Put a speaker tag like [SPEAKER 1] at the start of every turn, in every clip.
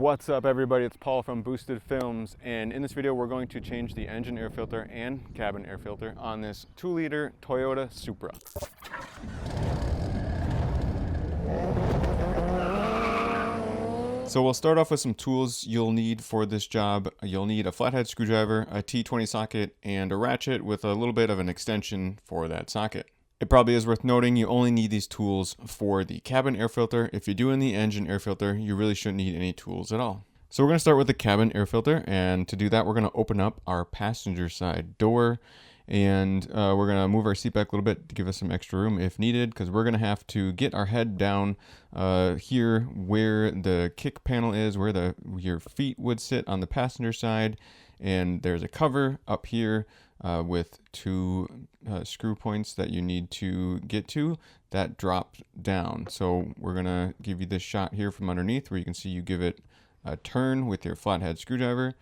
[SPEAKER 1] What's up everybody, it's Paul from Boosted Films, and in this video we're going to change the engine air filter and cabin air filter on this 2-liter Toyota Supra. So we'll start off with some tools you'll need for this job. You'll need a flathead screwdriver, a T20 socket, and a ratchet with a little bit of an extension for that socket. It probably is worth noting you only need these tools for the cabin air filter. If you're doing the engine air filter, you really shouldn't need any tools at all. So we're going to start with the cabin air filter, and to do that we're going to open up our passenger side door, and we're going to move our seat back a little bit to give us some extra room if needed, because we're going to have to get our head down here where the kick panel is, where your feet would sit on the passenger side, and there's a cover up here with two screw points that you need to get to that drop down. So we're going to give you this shot here from underneath where you can see you give it a turn with your flathead screwdriver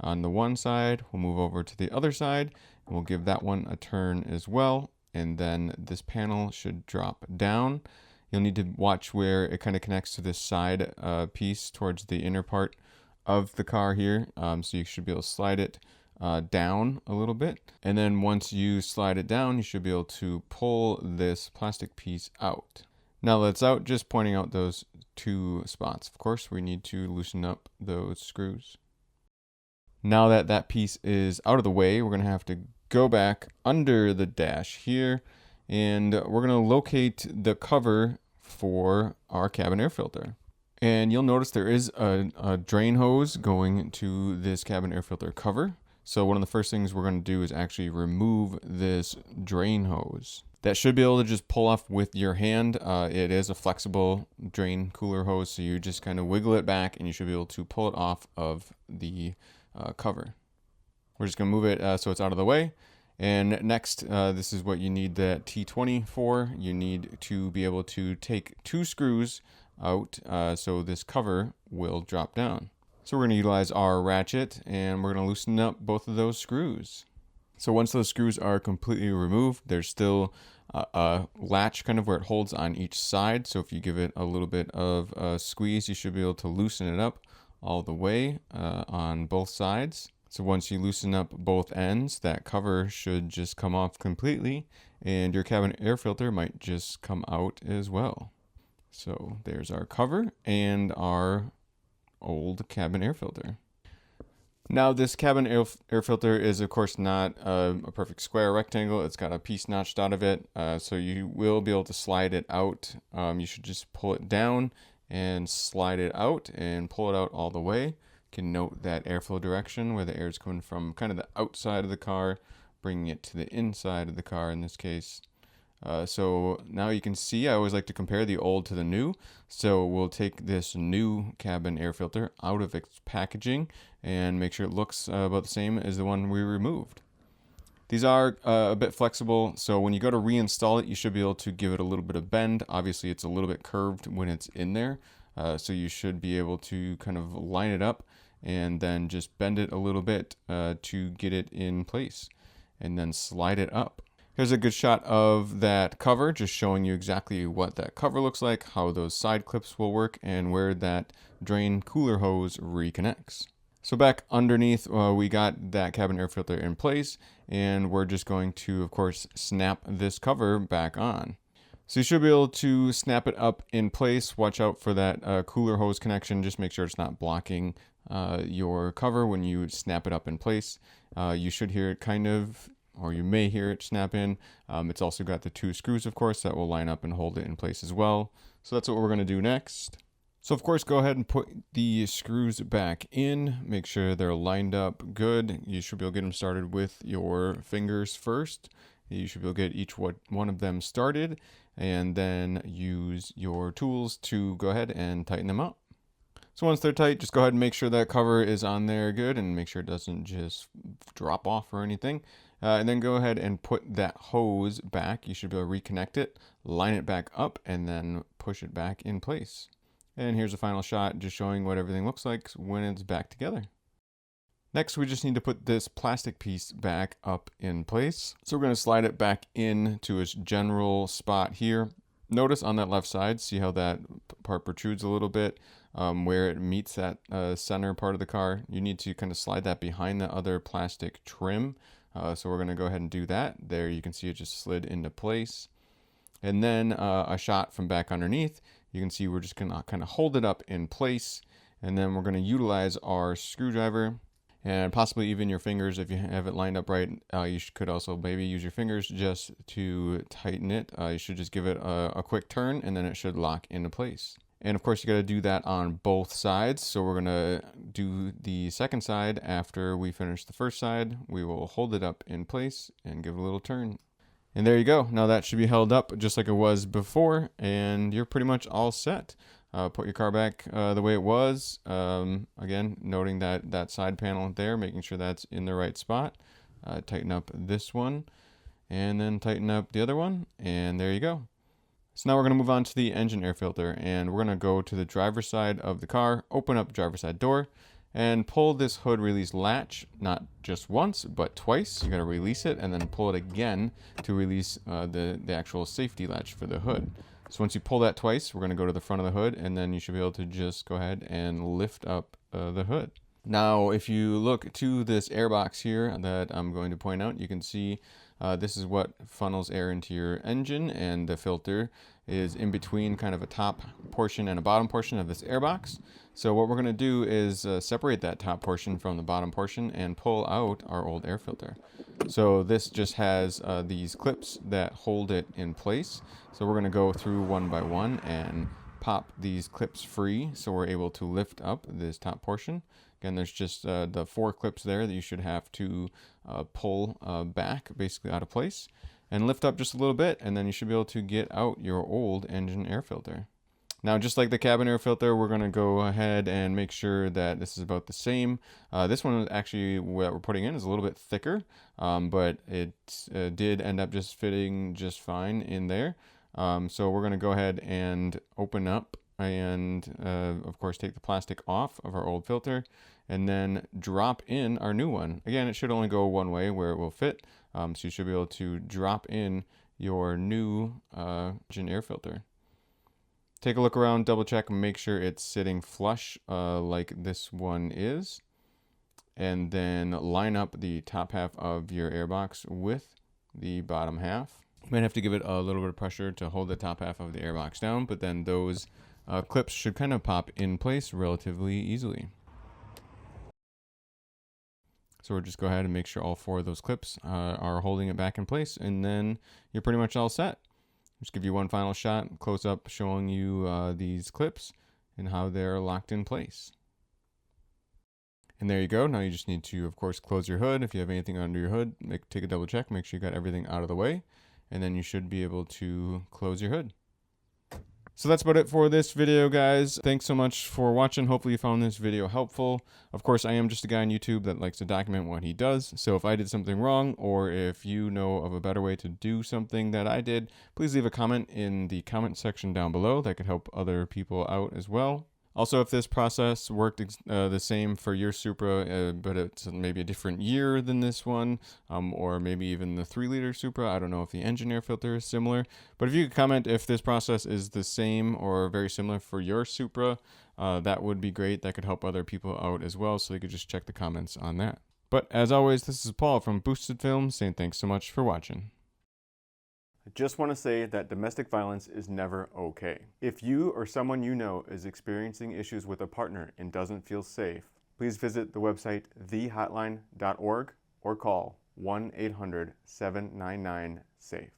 [SPEAKER 1] on the one side. We'll move over to the other side and we'll give that one a turn as well, and then this panel should drop down. You'll need to watch where it kind of connects to this side piece towards the inner part of the car here, so you should be able to slide it down a little bit, and then once you slide it down you should be able to pull this plastic piece out. Now that's out, just pointing out those two spots. Of course we need to loosen up those screws. Now that that piece is out of the way, we're going to have to go back under the dash here, and we're going to locate the cover for our cabin air filter. And you'll notice there is a drain hose going to this cabin air filter cover. So one of the first things we're going to do is actually remove this drain hose. That should be able to just pull off with your hand. It is a flexible drain cooler hose, so you just kind of wiggle it back and you should be able to pull it off of the cover. We're just going to move it so it's out of the way. And next, this is what you need that T20 for. You need to be able to take two screws out so this cover will drop down. So we're going to utilize our ratchet and we're going to loosen up both of those screws. So once those screws are completely removed, there's still a latch kind of where it holds on each side. So if you give it a little bit of a squeeze, you should be able to loosen it up all the way on both sides. So once you loosen up both ends, that cover should just come off completely and your cabin air filter might just come out as well. So there's our cover and our old cabin air filter. Now this cabin air filter is of course not a perfect square rectangle. It's got a piece notched out of it, so you will be able to slide it out. You should just pull it down and slide it out and pull it out all the way. You can note that airflow direction where the air is coming from kind of the outside of the car, bringing it to the inside of the car in this case. So now you can see I always like to compare the old to the new. So we'll take this new cabin air filter out of its packaging and make sure it looks about the same as the one we removed. These are a bit flexible, so when you go to reinstall it, you should be able to give it a little bit of bend. Obviously it's a little bit curved when it's in there, so you should be able to kind of line it up and then just bend it a little bit to get it in place, and then slide it up. Here's a good shot of that cover, just showing you exactly what that cover looks like, how those side clips will work, and where that drain cooler hose reconnects. So back underneath, we got that cabin air filter in place, and we're just going to, of course, snap this cover back on. So you should be able to snap it up in place. Watch out for that cooler hose connection. Just make sure it's not blocking your cover when you snap it up in place. You should hear it kind of, or you may hear it snap in. It's also got the two screws, of course, that will line up and hold it in place as well. So that's what we're going to do next. So of course, go ahead and put the screws back in. Make sure they're lined up good. You should be able to get them started with your fingers first. You should be able to get each one of them started, and then use your tools to go ahead and tighten them up. So once they're tight, just go ahead and make sure that cover is on there good and make sure it doesn't just drop off or anything. And then go ahead and put that hose back. You should be able to reconnect it, line it back up, and then push it back in place. And here's a final shot just showing what everything looks like when it's back together. Next, we just need to put this plastic piece back up in place. So we're going to slide it back into its general spot here. Notice on that left side, see how that part protrudes a little bit. where it meets that center part of the car, you need to kind of slide that behind the other plastic trim. So we're going to go ahead and do that. There you can see it just slid into place. And then a shot from back underneath, you can see we're just going to kind of hold it up in place. And then we're going to utilize our screwdriver and possibly even your fingers if you have it lined up right. You could also maybe use your fingers just to tighten it. You should just give it a quick turn and then it should lock into place. And of course you got to do that on both sides. So we're going to do the second side after we finish the first side. We will hold it up in place and give it a little turn. And there you go. Now that should be held up just like it was before, and you're pretty much all set. Put your car back the way it was. Again, noting that side panel there, making sure that's in the right spot. Tighten up this one, and then tighten up the other one, and there you go. So now we're going to move on to the engine air filter, and we're going to go to the driver's side of the car, open up the driver's side door, and pull this hood release latch, not just once, but twice. You're going to release it and then pull it again to release the actual safety latch for the hood. So once you pull that twice, we're going to go to the front of the hood, and then you should be able to just go ahead and lift up the hood. Now, if you look to this air box here that I'm going to point out, you can see this is what funnels air into your engine, and the filter is in between kind of a top portion and a bottom portion of this air box. So what we're going to do is separate that top portion from the bottom portion and pull out our old air filter. So this just has these clips that hold it in place. So we're going to go through one by one and pop these clips free so we're able to lift up this top portion. Again, there's just the 4 clips there that you should have to pull back basically out of place and lift up just a little bit, and then you should be able to get out your old engine air filter. Now, just like the cabin air filter, we're going to go ahead and make sure that this is about the same. This one actually, what we're putting in is a little bit thicker, but it did end up just fitting just fine in there. So we're going to go ahead and open up and, of course, take the plastic off of our old filter and then drop in our new one. Again, it should only go one way where it will fit. So you should be able to drop in your new engine air filter. Take a look around, double check, make sure it's sitting flush like this one is. And then line up the top half of your airbox with the bottom half. You might have to give it a little bit of pressure to hold the top half of the airbox down, but then those clips should kind of pop in place relatively easily. So we'll just go ahead and make sure all 4 of those clips are holding it back in place, and then you're pretty much all set. Just give you one final shot, close up, showing you these clips and how they're locked in place. And there you go. Now you just need to, of course, close your hood. If you have anything under your hood, take a double check, make sure you got everything out of the way, and then you should be able to close your hood. So that's about it for this video, guys. Thanks so much for watching. Hopefully you found this video helpful. Of course, I am just a guy on YouTube that likes to document what he does. So if I did something wrong, or if you know of a better way to do something that I did, please leave a comment in the comment section down below. That could help other people out as well. Also, if this process worked the same for your Supra, but it's maybe a different year than this one, or maybe even the 3-liter Supra, I don't know if the engine air filter is similar. But if you could comment if this process is the same or very similar for your Supra, that would be great. That could help other people out as well, so they could just check the comments on that. But as always, this is Paul from Boosted Films saying thanks so much for watching. I just want to say that domestic violence is never okay. If you or someone you know is experiencing issues with a partner and doesn't feel safe, please visit the website thehotline.org or call 1-800-799-SAFE.